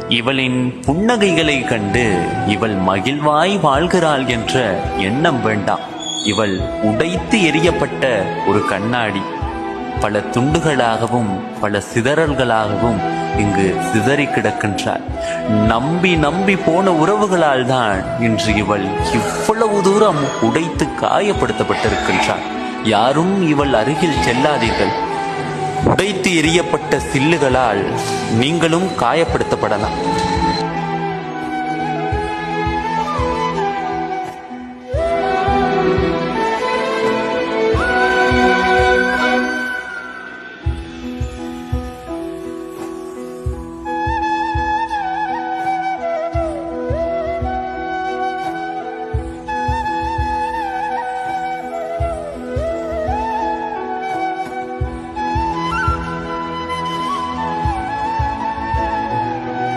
இவளின் புன்னகைகளை கண்டு இவள் மகிழ்வாய் வாழ்கிறாள் என்ற எண்ணம் வேண்டாம். இவள் உடைத்து எறியப்பட்ட ஒரு கண்ணாடி. பல துண்டுகளாகவும் பல சிதறல்களாகவும் இங்கு சிதறி கிடக்கின்றாள். நம்பி நம்பி போன உறவுகளால் தான் இன்று இவள் இவ்வளவு தூரம் உடைத்து காயப்படுத்தப்பட்டிருக்கின்றாள். யாரும் இவள் அருகில் செல்லாதீர்கள். உடைத்து எறியப்பட்ட சில்லுகளால் நீங்களும் காயப்படுத்தப்படலாம்.